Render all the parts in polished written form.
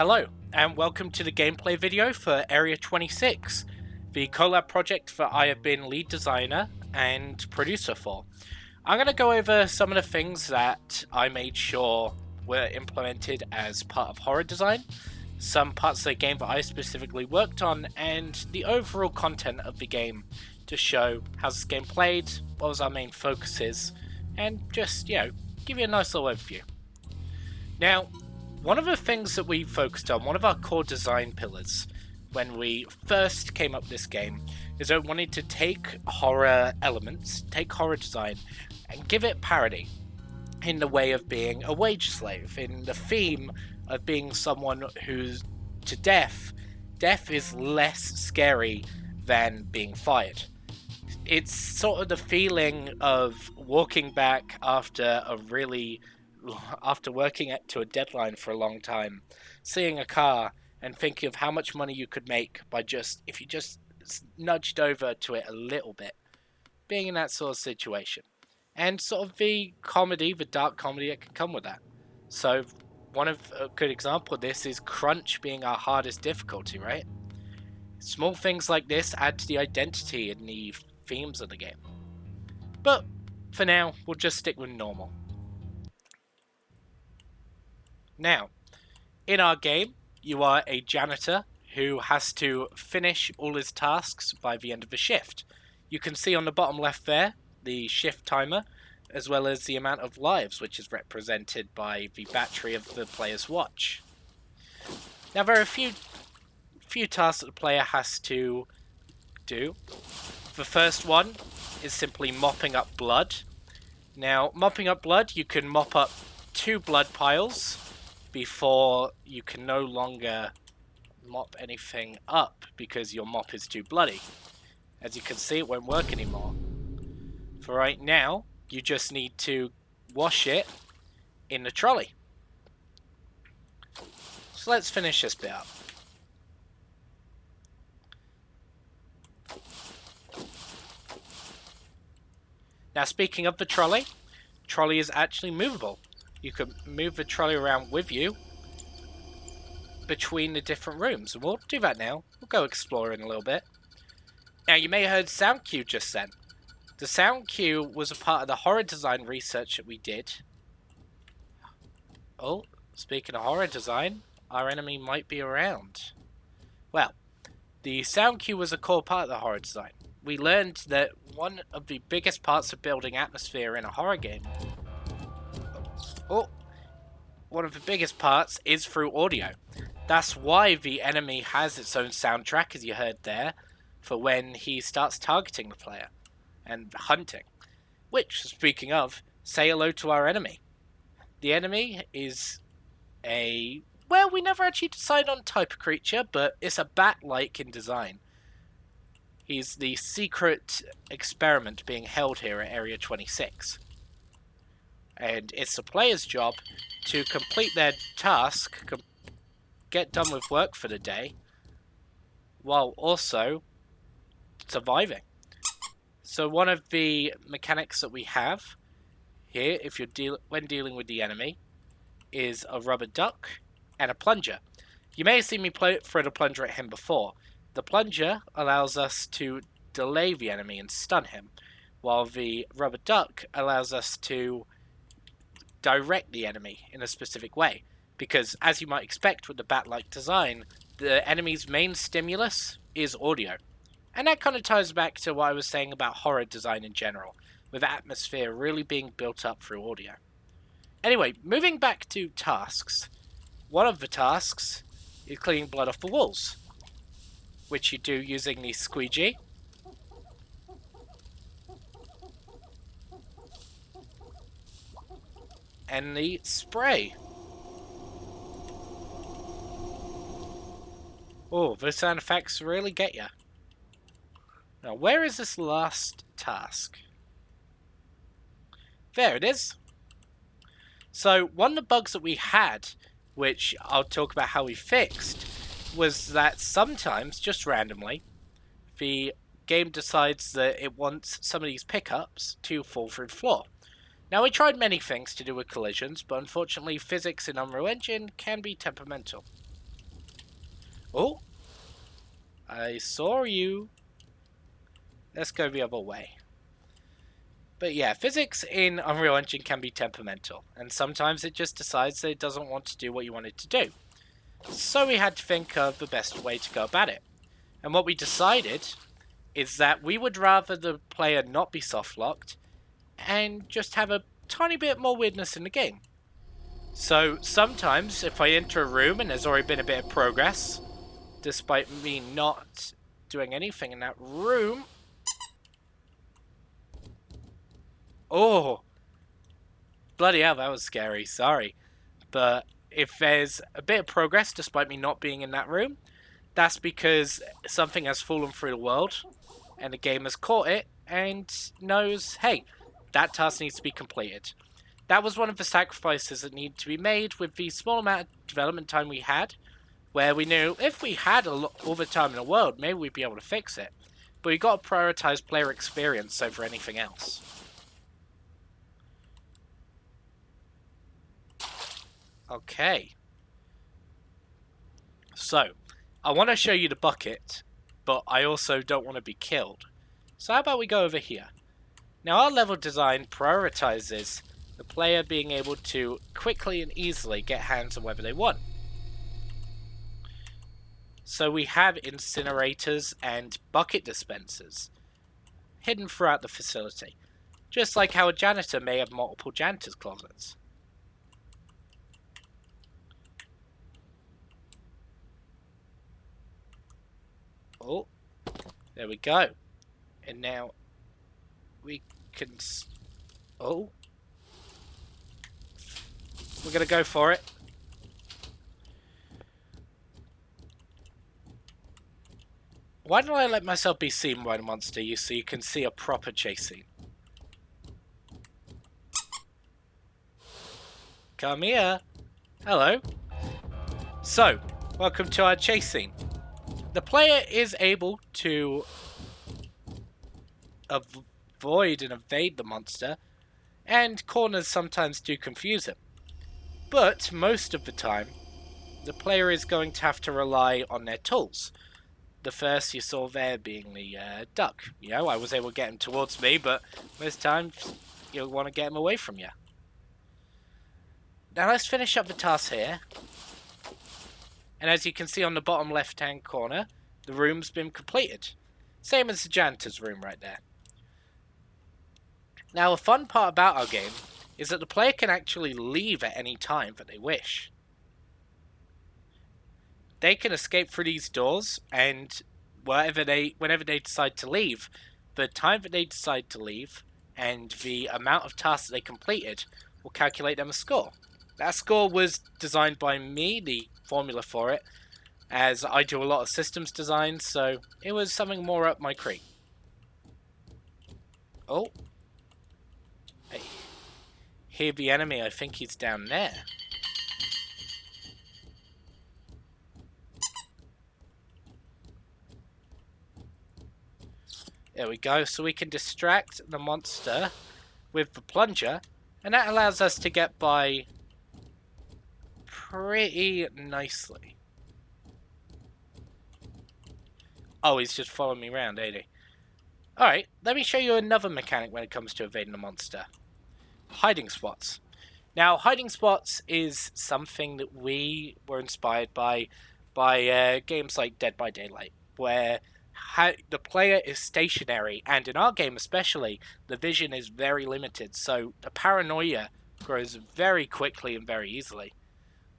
Hello, and welcome to the gameplay video for Area 26, the collab project that I have been lead designer and producer for. I'm going to go over some of the things that I made sure were implemented as part of horror design, some parts of the game that I specifically worked on, and the overall content of the game to show how's this game played, what was our main focuses, and just, give you a nice little overview. Now, one of the things that we focused on, one of our core design pillars when we first came up with this game, is that we wanted to take horror elements, take horror design, and give it parody in the way of being a wage slave, in the theme of being someone who's to death is less scary than being fired. It's sort of the feeling of walking back after working to a deadline for a long time, seeing a car and thinking of how much money you could make by if you just nudged over to it a little bit, being in that sort of situation. And sort of the dark comedy that can come with that. So a good example of this is crunch being our hardest difficulty, right? Small things like this add to the identity and the themes of the game. But for now, we'll just stick with normal. Now, in our game, you are a janitor who has to finish all his tasks by the end of the shift. You can see on the bottom left there the shift timer, as well as the amount of lives, which is represented by the battery of the player's watch. Now, there are a few tasks that the player has to do. The first one is simply mopping up blood. Now, mopping up blood, you can mop up 2 blood piles before you can no longer mop anything up because your mop is too bloody. As you can see, it won't work anymore. For right now, you just need to wash it in the trolley. So let's finish this bit up. Now, speaking of the trolley is actually movable. You can move the trolley around with you between the different rooms. And we'll do that now. We'll go explore in a little bit. Now, you may have heard sound cue just then. The sound cue was a part of the horror design research that we did. Oh, speaking of horror design, our enemy might be around. Well, the sound cue was a core part of the horror design. We learned that one of the biggest parts of building atmosphere in a horror game, one of the biggest parts is through audio. That's why the enemy has its own soundtrack, as you heard there, for when he starts targeting the player and hunting. Which, speaking of, say hello to our enemy. The enemy is we never actually decided on type of creature, but it's a bat-like in design. He's the secret experiment being held here at Area 26. And it's the player's job to complete their task, get done with work for the day, while also surviving. So one of the mechanics that we have here, when dealing with the enemy, is a rubber duck and a plunger. You may have seen me throw the plunger at him before. The plunger allows us to delay the enemy and stun him, while the rubber duck allows us to direct the enemy in a specific way. Because, as you might expect with the bat-like design, the enemy's main stimulus is audio. And that kind of ties back to what I was saying about horror design in general, with atmosphere really being built up through audio. Anyway, moving back to tasks. One of the tasks is cleaning blood off the walls, which you do using the squeegee. And the spray. Oh, those sound effects really get you. Now, where is this last task? There it is. So, one of the bugs that we had, which I'll talk about how we fixed, was that sometimes, just randomly, the game decides that it wants some of these pickups to fall through the floor. Now, we tried many things to do with collisions, but unfortunately physics in Unreal Engine can be temperamental. Oh, I saw you. Let's go the other way. But yeah, physics in Unreal Engine can be temperamental, and sometimes it just decides that it doesn't want to do what you want it to do. So we had to think of the best way to go about it. And what we decided is that we would rather the player not be soft-locked and just have a tiny bit more weirdness in the game. So sometimes if I enter a room and there's already been a bit of progress, despite me not doing anything in that room... Oh! Bloody hell, that was scary, sorry. But if there's a bit of progress despite me not being in that room, that's because something has fallen through the world, and the game has caught it, and knows, hey, that task needs to be completed. That was one of the sacrifices that needed to be made with the small amount of development time we had, where we knew if we had all the time in the world, maybe we'd be able to fix it. But we got to prioritize player experience over anything else. Okay. So, I want to show you the bucket, but I also don't want to be killed. So how about we go over here? Now our level design prioritizes the player being able to quickly and easily get hands on whatever they want. So we have incinerators and bucket dispensers hidden throughout the facility, just like how a janitor may have multiple janitor's closets. Oh, there we go. And now we can... Oh. We're going to go for it. Why don't I let myself be seen by the monster so you can see a proper chase scene? Come here. Hello. So, welcome to our chase scene. The player is able to avoid and evade the monster, and corners sometimes do confuse him. But most of the time, the player is going to have to rely on their tools. The first you saw there being the duck. You know, I was able to get him towards me, but most times you'll want to get him away from you. Now let's finish up the task here. And as you can see on the bottom left-hand corner, the room's been completed. Same as the janitor's room right there. Now, a fun part about our game is that the player can actually leave at any time that they wish. They can escape through these doors, and whenever they decide to leave, the time that they decide to leave and the amount of tasks that they completed will calculate them a score. That score was designed by me, the formula for it, as I do a lot of systems design, so it was something more up my creek. Oh. I hear the enemy, I think he's down there. There we go, so we can distract the monster with the plunger, and that allows us to get by pretty nicely. Oh, he's just following me around, ain't he? Alright, let me show you another mechanic when it comes to evading a monster. Hiding spots. Now, hiding spots is something that we were inspired by games like Dead by Daylight, where the player is stationary, and in our game especially, the vision is very limited, so the paranoia grows very quickly and very easily.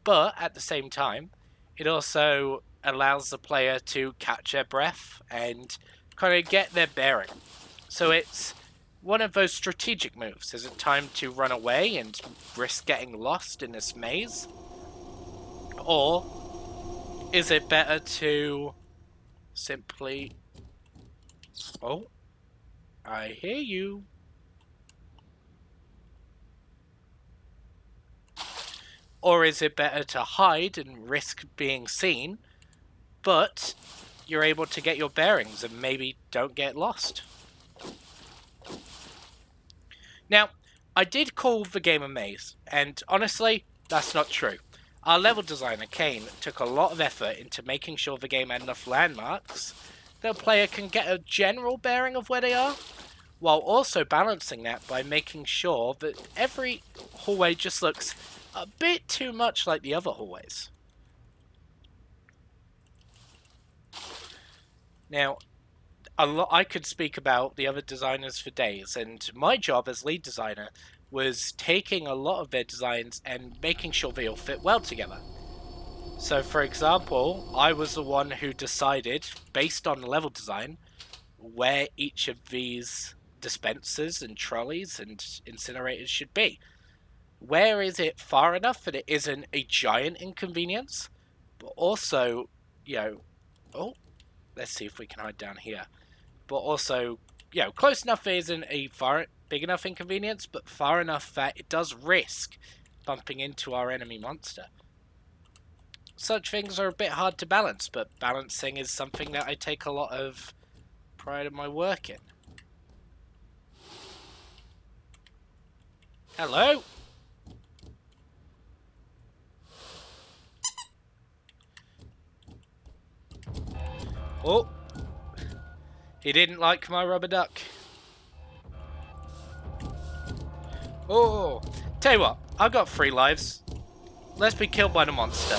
But at the same time, it also allows the player to catch their breath and kind of get their bearing. So it's one of those strategic moves. Is it time to run away and risk getting lost in this maze? Or is it better to simply... Oh, I hear you. Or is it better to hide and risk being seen, but you're able to get your bearings and maybe don't get lost? Now, I did call the game a maze, and honestly, that's not true. Our level designer, Kane, took a lot of effort into making sure the game had enough landmarks that a player can get a general bearing of where they are, while also balancing that by making sure that every hallway just looks a bit too much like the other hallways. Now, I could speak about the other designers for days, and my job as lead designer was taking a lot of their designs and making sure they all fit well together. So, for example, I was the one who decided, based on the level design, where each of these dispensers and trolleys and incinerators should be. Where is it far enough that it isn't a giant inconvenience, but also, oh, let's see if we can hide down here. But also, close enough that it isn't a big enough inconvenience, but far enough that it does risk bumping into our enemy monster. Such things are a bit hard to balance, but balancing is something that I take a lot of pride in my work in. Hello? Oh! He didn't like my rubber duck. Oh! Tell you what, I've got 3 lives. Let's be killed by the monster.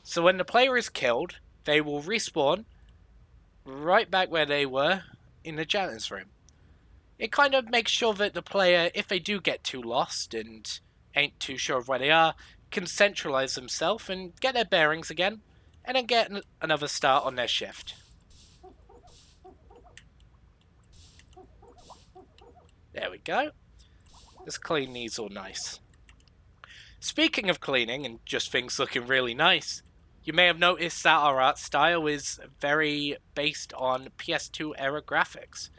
So when the player is killed, they will respawn right back where they were in the janitor's room. It kind of makes sure that the player, if they do get too lost and ain't too sure of where they are, can centralize themselves and get their bearings again, and then get another start on their shift. There we go. Let's clean these all nice. Speaking of cleaning and just things looking really nice, you may have noticed that our art style is very based on PS2 era graphics.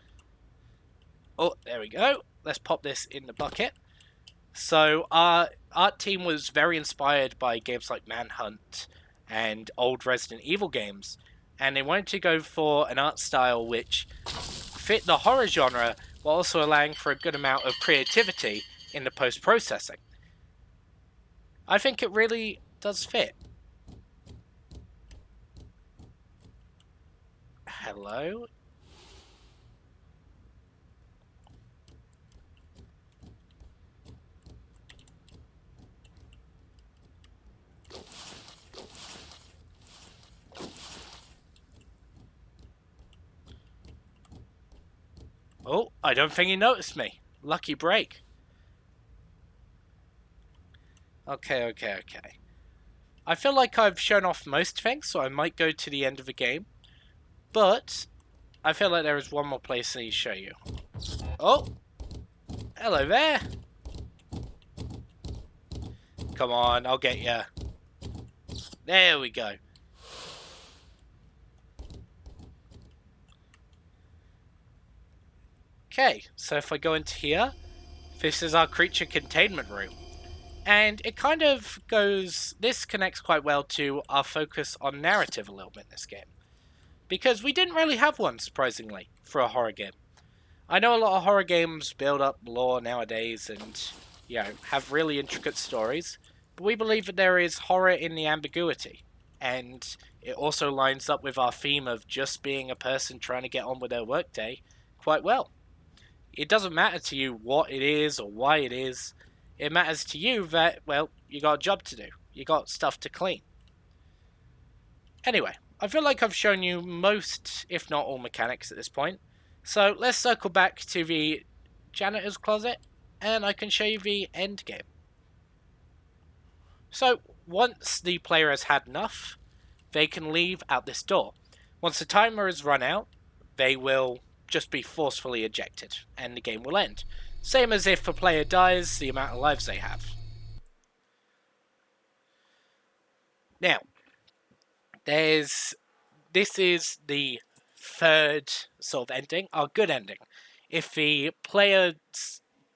Oh, there we go. Let's pop this in the bucket. So our art team was very inspired by games like Manhunt and old Resident Evil games, and they wanted to go for an art style which fit the horror genre while also allowing for a good amount of creativity in the post-processing. I think it really does fit. Hello? Oh, I don't think he noticed me. Lucky break. Okay. I feel like I've shown off most things, so I might go to the end of the game. But I feel like there is one more place I need to show you. Oh! Hello there! Come on, I'll get you. There we go. Okay, so if I go into here, this is our creature containment room. And it kind of goes... This connects quite well to our focus on narrative a little bit in this game. Because we didn't really have one, surprisingly, for a horror game. I know a lot of horror games build up lore nowadays and, have really intricate stories. But we believe that there is horror in the ambiguity. And it also lines up with our theme of just being a person trying to get on with their workday quite well. It doesn't matter to you what it is or why it is. It matters to you that, well, you got a job to do. You got stuff to clean. Anyway, I feel like I've shown you most, if not all, mechanics at this point. So let's circle back to the janitor's closet, and I can show you the end game. So once the player has had enough, they can leave out this door. Once the timer is run out, they will just be forcefully ejected, and the game will end. Same as if a player dies, the amount of lives they have. Now, this is the third sort of ending, our good ending. If the player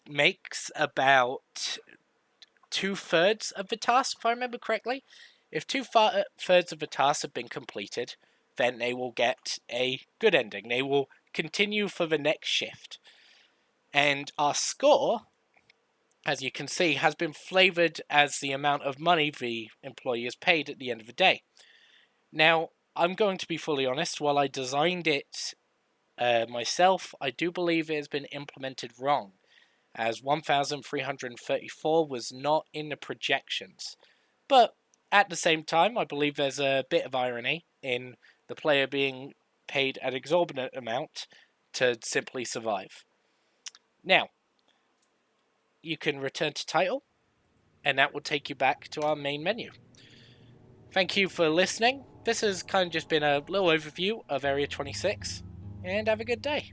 makes about 2/3 of the task, if I remember correctly, if 2/3 of the tasks have been completed, then they will get a good ending. They will continue for the next shift. And our score as you can see, has been flavoured as the amount of money the employee is paid at the end of the day. Now, I'm going to be fully honest, while I designed it myself, I do believe it has been implemented wrong, as 1,334 was not in the projections. But at the same time, I believe there's a bit of irony in the player being paid an exorbitant amount to simply survive. Now, you can return to title, and that will take you back to our main menu. Thank you for listening. This has kind of just been a little overview of Area 26, and have a good day.